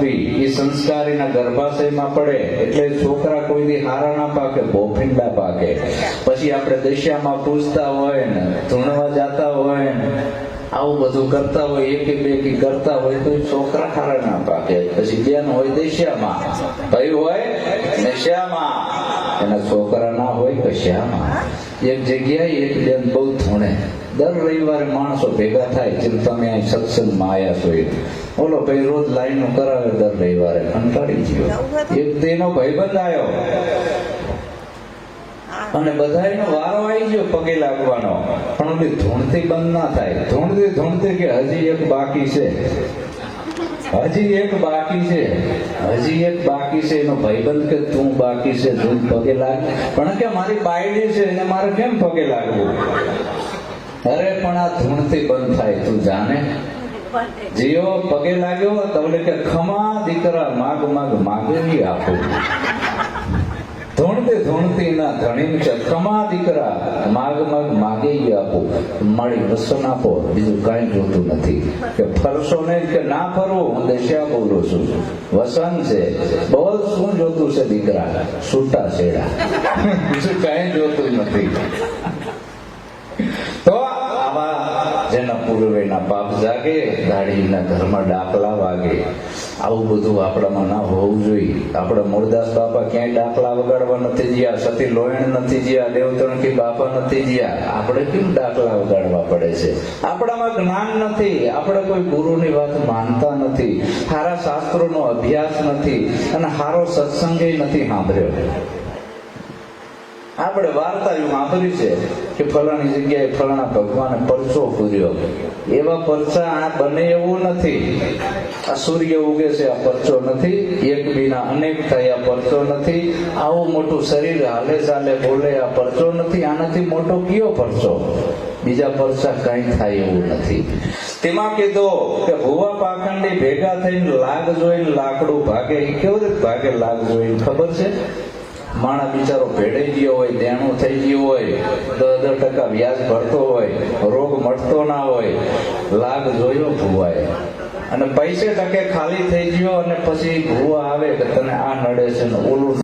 એ સંસ્કારીના ગર્ભાશયમાં પડે એટલે છોકરા કોઈ દી હારા ના પાકે, બોફીંડા પાકે. પછી આપણે દશિયામાં પૂછતા હોય ને, ધૂણવા જતા હોય ને, આવું બધું કરતા હોય, એકી બેકી કરતા હોય તો છોકરા હારા ના પાકે. પછી બેન હોય દશિયામાં, ભાઈ હોય નશામાં, એના છોકરા ના હોય કશામાં. એક જગ્યાએ એક બેન બહુ ધૂણે. દર રવિવારે માણસો ભેગા થાય, જેમ તમે અહીં સત્સંગમાં આવ્યા છો. ઓલો ભાઈ રોજ લાઈનો કરાવે દર રવિવારે, કંટાળી ગયો. એક તેનો ભાઈબંધ આવ્યો અને બધાનો વારો આવી ગયો પગે લાગવાનો, પણ ઓલી ધૂણથી બંધ ના થાય. ધૂણતી ધૂણતી કે હજી એક બાકી છે, હજી એક બાકી છે, હજી એક બાકી છે. એનો ભાઈબંધ કે તું બાકી છે, તું પગે લાગ. પણ કે મારી બાયડી છે એને મારે કેમ પગે લાગવું? અરે પણ આ ધૂણથી બંધ થાય, તું જાણે. જીઓ પગે લાગ્યો તો બોલે કે ખમા દીકરા, માગ માગ માગેલી આપો. ધૂણતી ધૂણતી ના ધણી છે, ખમા દીકરા, માગ માગ માગેલી આપો. મારી વસન આપો, બીજું કઈ જોતું નથી. કે ફરશો નહીં કે ના ફરવું, હું દશા બોલું છું. વસન છે, બહુ શું જોતું છે દીકરા? છૂટા છેડા, બીજું કઈ જોતું નથી. તો આવા જેના પૂર્વેના પાપ જાગે, દાઢીના ઘરમાં ડાકલા વાગે, આવું બધું આપણામાં ના હોવું જોઈએ. આપણે મૂળદાસ બાપા ક્યાંય ડાકલા વગાડવા નથી ગયા, સતી લોયણ નથી ગયા, દેવતણકી બાપા નથી ગયા. આપણે કેમ ડાકલા વગાડવા પડે છે? આપણામાં જ્ઞાન નથી, આપણે કોઈ ગુરુની વાત માનતા નથી, સારા શાસ્ત્રોનો અભ્યાસ નથી, અને સારો સત્સંગ નથી સાંભળ્યો. આપણે વાર્તા એવું સાંભળ્યું છે કે ફલાણી જગ્યાએ ફલાણા ભગવાને પરચો પૂર્યો. એવા પરચા આ બને એવું નથી. આ સૂર્ય ઉગે છે, આ પરચો નથી. એક બીના અનેક થાય, આ પરચો નથી. આવું મોટું શરીર હાલે ચાલે બોલે, આ પરચો નથી. આનાથી મોટો કયો પરચો? બીજા પરચા કઈ થાય એવું નથી. તેમાં કીધો કે ભુવા પાખંડી ભેગા થઈને લાગ જોઈને લાકડું ભાગે. એ કેવું રીતે ભાગે લાગ જોઈને ખબર છે? માણસ બિચારો ભેડાઈ ગયો હોય, દેણું થઈ ગયું હોય, 10% વ્યાજ ભરતો હોય, રોગ મટતો ના હોય, લાગ જોયો ભુવાએ, અને પૈસે ટકે ખાલી થઈ ગયો, અને પછી ભુવા આવે કે તને આ નડે છે ને ઓલું